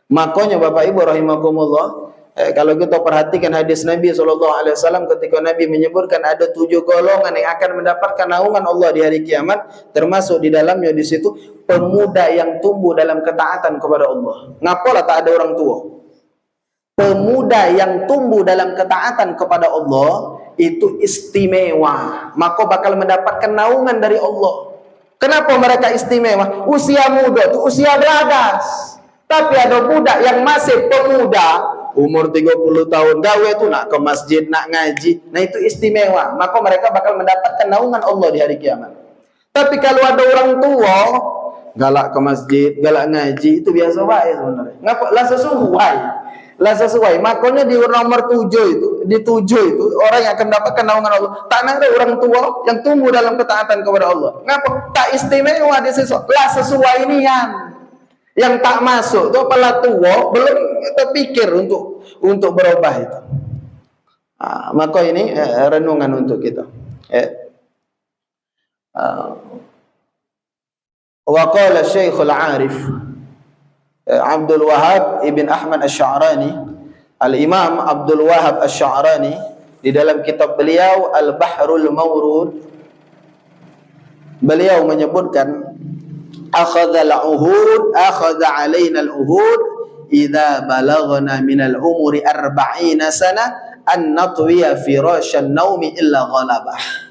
B: Makanya Bapak Ibu rahimakumullah, kalau kita perhatikan hadis Nabi SAW ketika Nabi menyebutkan ada 7 golongan yang akan mendapatkan naungan Allah di hari kiamat, termasuk di dalamnya di situ pemuda yang tumbuh dalam ketaatan kepada Allah. Ngapalah tak ada orang tua? Pemuda yang tumbuh dalam ketaatan kepada Allah itu istimewa, maka bakal mendapatkan naungan dari Allah. Kenapa mereka istimewa? Usia muda itu usia belagas, tapi ada budak yang masih pemuda, umur 30 tahun gawe tu nak ke masjid, nak ngaji. Nah itu istimewa. Maka mereka bakal mendapatkan naungan Allah di hari kiamat. Tapi kalau ada orang tua galak ke masjid, galak ngaji, itu biasa baik sebenarnya. Ngapa? Lah sesuai. Lah sesuai. Makanya di nomor 7 itu, di 7 itu orang yang akan mendapatkan naungan Allah. Tak ada orang tua yang tumbuh dalam ketaatan kepada Allah. Ngapa? Tak istimewa di sesuai. Lah sesuai nian. Yang tak masuk tu apalah tua belum terpikir untuk berubah itu. Maka ini renungan untuk kita. Wa qala Syekhul Arif Abdul Wahab ibn Ahmad Asy-Sya'rani, Al-Imam Abdul Wahab Asy-Sya'rani di dalam kitab beliau Al-Bahrul Mawrud, beliau menyebutkan akhadha al-uhud akhadha alaina al-uhud idza balaghna min al-umuri 40 sana an natwiya firasyan naumi illa ghalabah.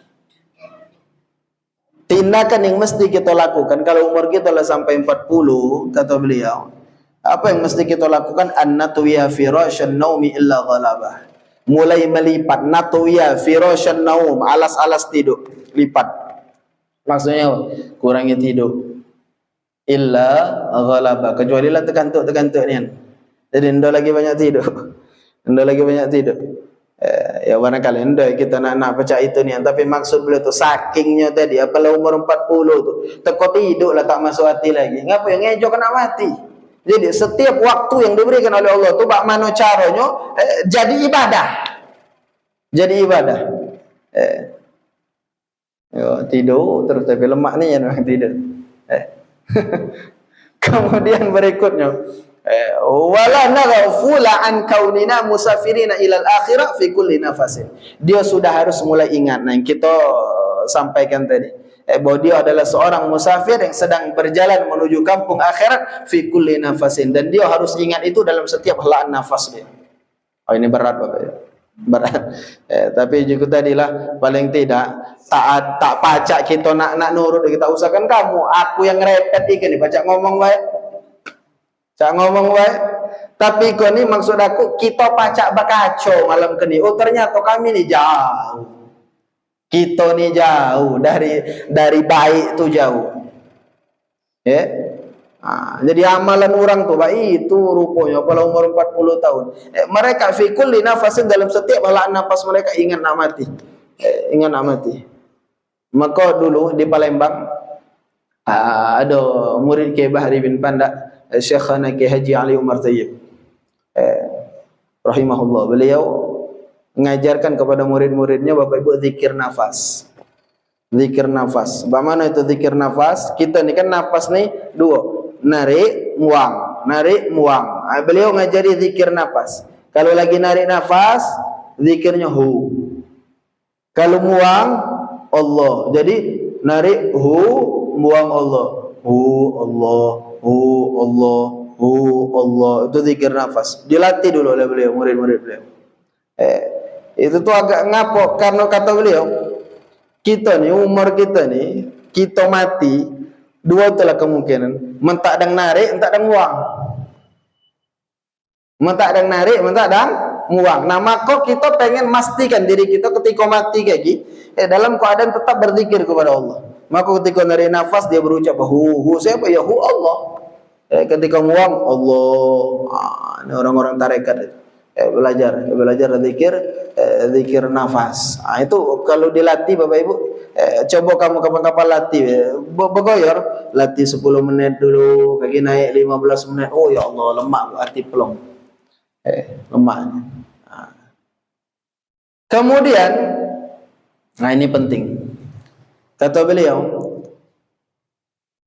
B: Tindakan yang mesti kita lakukan kalau umur kita lah sampai 40, kata beliau, apa yang mesti kita lakukan? An-natwiya firasyan naumi illa ghalabah. Mulai melipat, natwiya firasyan naum, alas-alas tidur, lipat. Maksudnya kurangi tidur. Illa ghalabah, kecuali lah tekantuk-tekantuk ni. Jadi anda lagi banyak tidur. Anda lagi banyak tidur. Ya barangkali anda kita nak baca itu ni, tapi maksud beliau tu sakingnya tadi apalah umur 40 tu teko tidur lah tak masuk hati lagi. Ngapa yang ngejo kena mati. Jadi setiap waktu yang diberikan oleh Allah tu bak mano caranya jadi ibadah. Jadi ibadah. Tidur terus tapi lemak ni yang tidur. Kemudian berikutnya wala naghfula an kaunina musafirina ilal akhirah fi kulli nafasin. Dia sudah harus mulai ingat. Nah, yang kita sampaikan tadi, bahwa dia adalah seorang musafir yang sedang berjalan menuju kampung akhirat fi kulli nafasin, dan dia harus ingat itu dalam setiap helaan nafas dia. Oh, ini berat Bapak ya. Berat. Tapi juga tadilah paling tidak tak pacak kita nak nurut, kita usahakan kamu, aku yang repet ikan ni pacak ngomong baik. Cak ngomong baik. Tapi kau ni maksud aku kita pacak bakaco malam keni. Oh ternyata kami ni jauh. Kita ni jauh dari baik tu jauh. Jadi amalan orang tu baik itu rupanya pada umur 40 tahun. Mereka fi kulli nafasin, dalam setiap helaan nafas mereka ingat nak mati. Ingat nak mati. Maka dulu di Palembang ada murid Kiai Bahri bin Pandak, Syekhana Kiai Haji Ali Umar Tayyib rahimahullah. Beliau mengajarkan kepada murid-muridnya Bapak Ibu zikir nafas. Zikir nafas. Bagaimana itu zikir nafas? Kita ni kan nafas ni dua, narik, muang, narik, muang. Beliau ngajari zikir nafas. Kalau lagi narik nafas, zikirnya hu. Kalau muang, Allah. Jadi narik hu, muang Allah. Hu Allah, hu Allah, hu Allah. Itu zikir nafas. Dilatih dulu oleh beliau, murid-murid beliau. Itu tuh agak ngapok karena kata beliau, kita ni umur kita ni, kita mati dua itulah kemungkinan. Mentak dang narik, mentak dang muang. Mentak dang narik, mentak dang muang. Nah, maka kita pengen memastikan diri kita ketika mati kayak gini, dalam keadaan tetap berzikir kepada Allah. Maka ketika narik nafas dia berucap hu siapa ya? Hu Allah. Ketika muang Allah. Ini orang-orang tarekat belajar zikir nafas. Itu kalau dilatih Bapak Ibu, coba kamu kapan-kapan latih bergoyor, latih 10 menit dulu, kaki naik 15 menit. Oh ya Allah, lemak hati pelong. Lemaknya. Kemudian ini penting. Kata beliau,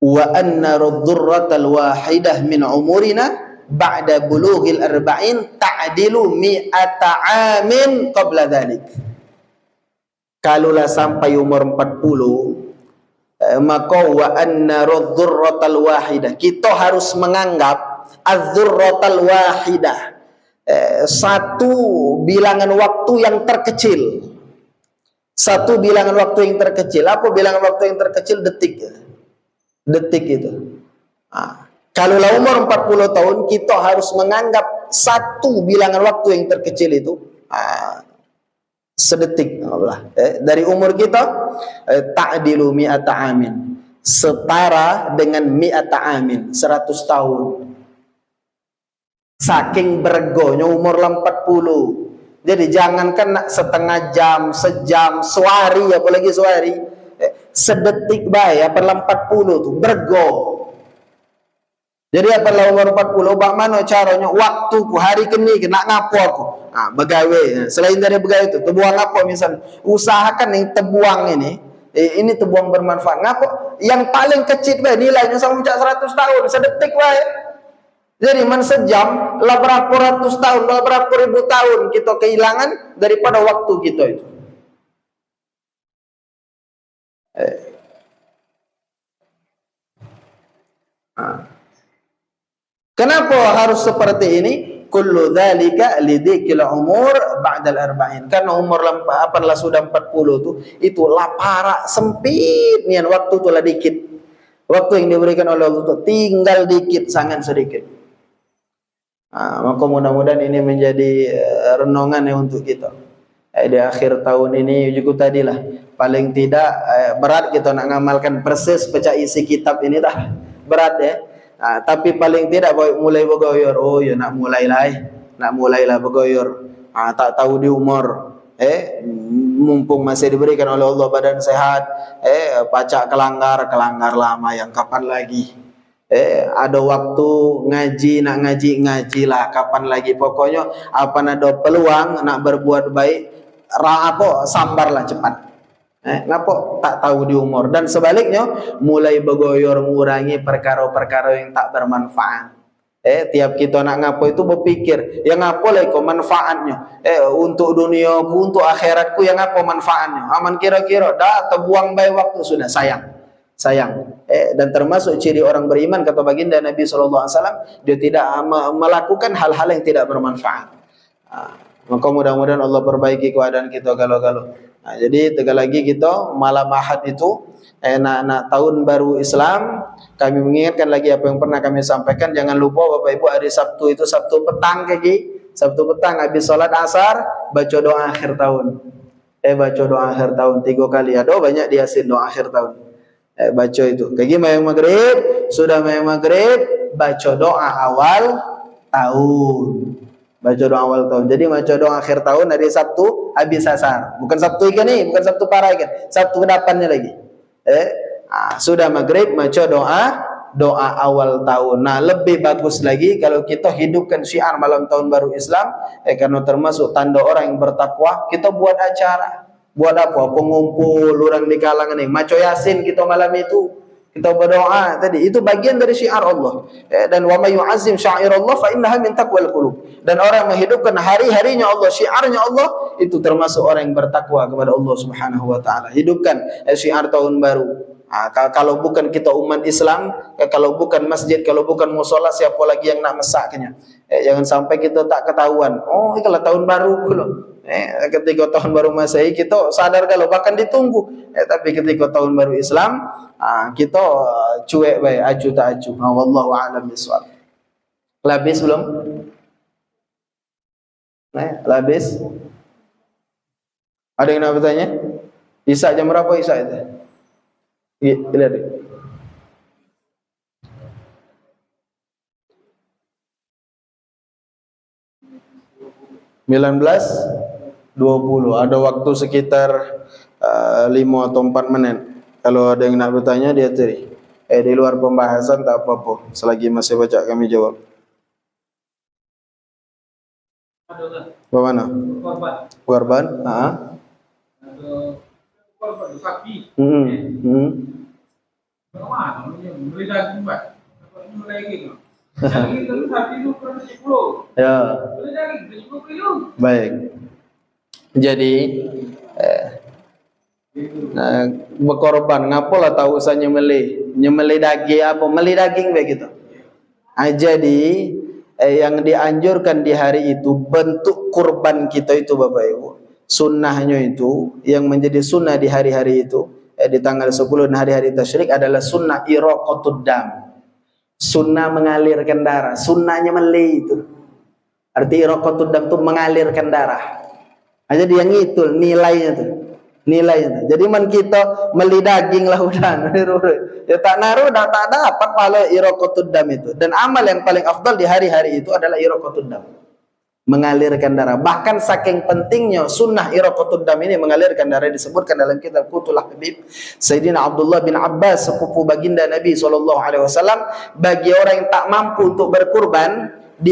B: wa anna dzurratal wahidah min umurina ba'da bulughil arba'in ta'dilu mi'ata amin qabla dhalik. Kalulah sampai umur 40, maka wa anna dzurratal wahidah, kita harus menganggap az-dzurratal wahidah, satu bilangan waktu yang terkecil. Satu bilangan waktu yang terkecil. Apa bilangan waktu yang terkecil? Detik. Detik itu. Kalau umur 40 tahun, kita harus menganggap satu bilangan waktu yang terkecil itu sedetik dari umur kita, ta'dilu mi'ata amin, setara dengan mi'ata amin, 100 tahun. Saking bergonya umur 40. Jadi jangankan nak setengah jam, sejam, sehari, apalagi sehari, sedetik baik apa 40 tu bergo. Jadi apa umur 40, bagaimana caranya waktuku hari kini nak ngapo aku? Begawe. Selain dari begawe itu, tebuang apa misalnya? Usahakan yang tebuang ini tebuang bermanfaat. Ngapo? Yang paling kecil baik nilainya sama macam 100 tahun, sedetik baik. Jadi man sejam, lah berapa ratus tahun, lah berapa ribu tahun kita kehilangan daripada waktu kita itu. Kenapa harus seperti ini? Kullu dzalika lidzikil umur ba'dal arba'in. Karena umur apabila sudah 40 tu, itulah parak sempit nian, waktu tu lah dikit. Waktu yang diberikan oleh Allah tu tinggal dikit, sangat sedikit. Maka mudah-mudahan ini menjadi renungan untuk kita. Di akhir tahun ini juga tadilah, paling tidak berat kita nak ngamalkan persis pecah isi kitab ini dah. Berat ya. Tapi paling tidak mulai bergoyor. Oh ya nak mulailah bergoyor. Tak tahu di umur, mumpung masih diberikan oleh Allah badan sehat, pacak kelanggar lama yang kapan lagi? Ada waktu nak ngaji lah, kapan lagi? Pokoknya apa ada peluang nak berbuat baik, sambarlah cepat. Ngapa tak tahu di umur. Dan sebaliknya mulai bergoyor, mengurangi perkara-perkara yang tak bermanfaat. Tiap kita nak ngapo itu berpikir, yang ngapo lah kok manfaatnya, untuk duniaku, untuk akhiratku, yang ngapo manfaatnya. Aman kira-kira dah terbuang baik waktu, sudah sayang. Dan termasuk ciri orang beriman, kata baginda Nabi SAW, dia tidak melakukan hal-hal yang tidak bermanfaat. Maka mudah-mudahan Allah perbaiki keadaan kita galau-galau. Jadi tegal lagi kita malam Ahad itu nak tahun baru Islam, kami mengingatkan lagi apa yang pernah kami sampaikan. Jangan lupa Bapak Ibu, hari Sabtu itu, Sabtu petang habis sholat asar baca doa akhir tahun. Baca doa akhir tahun 3 kali. Ada banyak di Yasin doa akhir tahun. Baca itu. Kaki mayang maghrib, sudah mayang maghrib baca doa awal tahun. Baca doa awal tahun. Jadi baca doa akhir tahun hari Sabtu habis asar. Bukan Sabtu ikan nih, bukan Sabtu parah ikan. Sabtu kedepannya lagi. Sudah maghrib baca doa awal tahun. Nah, lebih bagus lagi kalau kita hidupkan syiar malam tahun baru Islam, karena termasuk tanda orang yang bertakwa, kita buat acara. Buat apa? Pengumpul orang di kalangan ini. Maco Yasin kita malam itu. Kita berdoa tadi, itu bagian dari syiar Allah. Dan wa may yu'azzim sya'irallah fa innaha min taqwal qulub. Dan orang menghidupkan hari-harinya Allah, syiarnya Allah, itu termasuk orang yang bertakwa kepada Allah Subhanahu wa taala. Hidupkan syiar tahun baru. Kalau bukan kita umat Islam, kalau bukan masjid, kalau bukan musola, siapa lagi yang nak mesaknya? Jangan sampai kita tak ketahuan. Oh, kalau tahun baru kalau ketika tahun baru Masehi kita sadar kalau bahkan ditunggu. Tapi ketika tahun baru Islam, kita cuek baik, acu tak acu. Wallahu a'lam bishawab. Labis belum? Labis? Ada yang nak bertanya? Isya jam berapa Isya itu? Lihat deh. (19:20). Ada waktu sekitar 5 atau 4 menit. Kalau ada yang nak bertanya dia cari. Di luar pembahasan tak apa-apa. Selagi masih baca kami jawab. Bagaimana? Korban.
C: Korban sapi. Bagaimana? Beli daging, Pak. Mulai gitu. Daging itu sapi itu per 70.
B: Ya.
C: Beli daging 70 kilo.
B: Baik. Jadi berkorban, ngapalah tahu usah nyembelih daging apa, meli daging begitu. Jadi yang dianjurkan di hari itu bentuk kurban kita itu Bapak Ibu. Sunnahnya itu yang menjadi sunnah di hari-hari itu, di tanggal 10 dan hari-hari tasyrik adalah sunnah iraqatud dam. Sunnah mengalirkan darah, sunnahnya meli itu. Arti iraqatud dam itu mengalirkan darah. Aja dia ngitul nilainya tuh. Nilainya. Jadi man kita meli daging lah udah. Ya tak naruh dah tak dapat pahala iraqatud dam itu. Dan amal yang paling afdal di hari-hari itu adalah iraqatud dam. Mengalirkan darah. Bahkan saking pentingnya sunnah iraqatud dam ini mengalirkan darah disebutkan dalam kitab Qutul Habib Sayyidina Abdullah bin Abbas sepupu baginda Nabi SAW, bagi orang yang tak mampu untuk berkurban di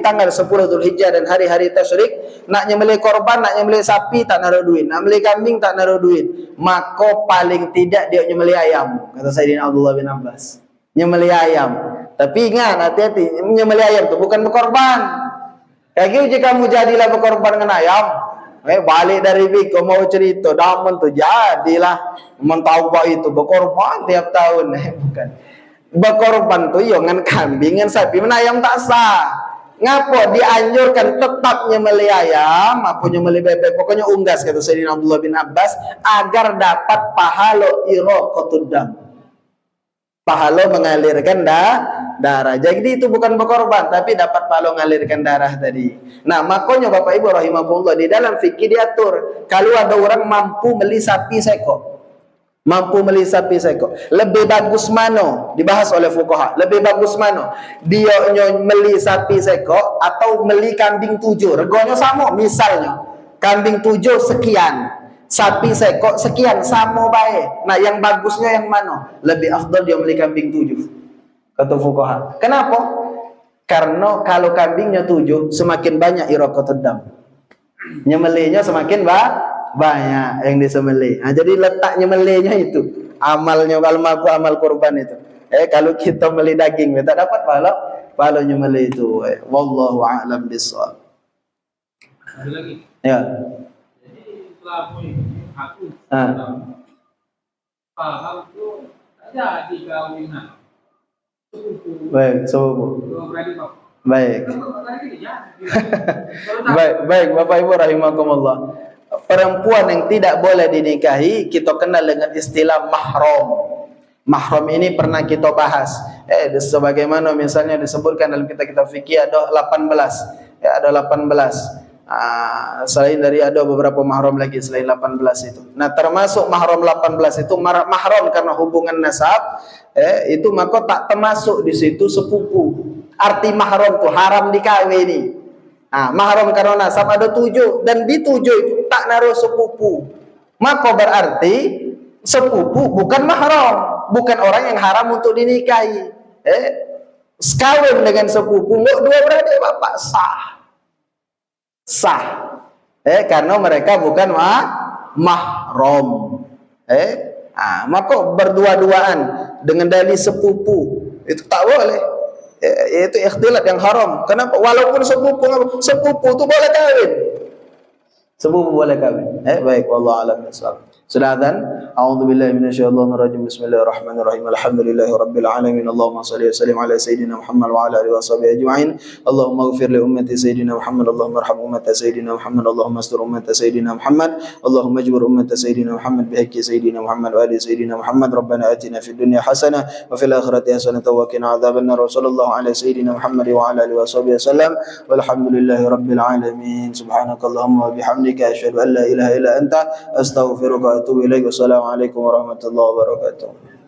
B: tanggal 10 Dzulhijjah dan hari-hari tasyrik, nak nyembelih korban, nak nyembelih sapi tak naruh duit, nak nyembelih kambing tak naruh duit, maka paling tidak dia nyembelih ayam, kata Sayyidina Abdullah bin Abbas. Nyembelih ayam. Tapi ingat, hati-hati, nyembelih ayam itu bukan berkorban. Kayak jika kamu jadilah berkorban dengan ayam, balik dari Biko mau cerita, daman tu jadilah mentauba itu berkorban tiap tahun, bukan. Berkorban tu dengan kambing, dengan sapi, mana ayam tak sah. Ngapo dianjurkan tetap nyembelih ayam, apa nyembelih bebek, pokoknya unggas kata Sayyidina Abdullah bin Abbas agar dapat pahala iraqatud dam. Pahala mengalirkan darah. Jadi itu bukan berkorban, tapi dapat pahala mengalirkan darah tadi. Nah, makanya Bapak Ibu rahimahullah, di dalam fikih diatur kalau ada orang mampu beli sapi seekor. Mampu beli sapi seekor. Lebih bagus mana? Dibahas oleh fuqaha. Lebih bagus mana? Dia beli sapi seekor atau beli kambing 7. Reganya sama. Misalnya, kambing 7 sekian, sapi seekor sekian, sama baik. Nah, yang bagusnya yang mana? Lebih afdal dia beli kambing 7. Kata fuqaha. Kenapa? Karena kalau kambingnya 7, semakin banyak iraqatud dam. Nyembelihnya semakin banyak yang disembelih. Nah, jadi letak nyembelihnya itu amalnya kalau mampu amal kurban itu. Kalau kita beli daging kita dapat pahala nyembelih itu. Wallahu a'lam bishawab.
C: Ada lagi.
B: Ya.
C: Jadi selama ini aku paham tu ada di kawinan.
B: Baik, sepupu. Baik. Baik, Bapak Ibu rahimakumullah. Perempuan yang tidak boleh dinikahi kita kenal dengan istilah mahram. Mahram ini pernah kita bahas. Sebagaimana misalnya disebutkan dalam kitab fikih ada 18. Ada 18. Selain dari ada beberapa mahram lagi selain 18 itu. Nah, termasuk mahram 18 itu mahram karena hubungan nasab, itu maka tak termasuk di situ sepupu. Arti mahram itu haram dikawini. Mahram karena nasab ada 7 dan di 7 itu tak naruh sepupu. Maka berarti sepupu bukan mahram, bukan orang yang haram untuk dinikahi. Sekawin dengan sepupu, dua beradik bapak sah. Karena mereka bukan mahram. Maka berdua-duaan dengan dalih sepupu itu tak boleh. Itu ikhtilat yang haram. Kenapa? Walaupun sepupu itu boleh kawin. Sepupu boleh kawin. Baik, wallahu a'lam bishawab. Sudah adzan. A'udzubillahi minasyaitonir rajim. Bismillahirrahmanirrahim. Alhamdulillahirabbil alamin. Allahumma shalli wa sallim ala sayidina Muhammad wa ala alihi washabihi ajma'in. Allahumma ighfir li ummati sayidina Muhammad. Allahumma arham ummata sayidina Muhammad. Allahumma astur ummata sayidina Muhammad. Allahumma ajbur ummata sayidina Muhammad bihaqqi sayidina Muhammad wa ali sayidina Muhammad. Rabbana atina fid dunya hasanah wa fil akhirati hasanah wa qina adzabannar. Sallallahu ala sayidina Muhammad wa ala alihi washabihi wasallam. Walhamdulillahi rabbil alamin. Subhanakallahumma wa bihamdika asyhadu an la ilaha illa anta astaghfiruka wa atubu ilaik. Wassalamualaikum warahmatullahi wabarakatuh.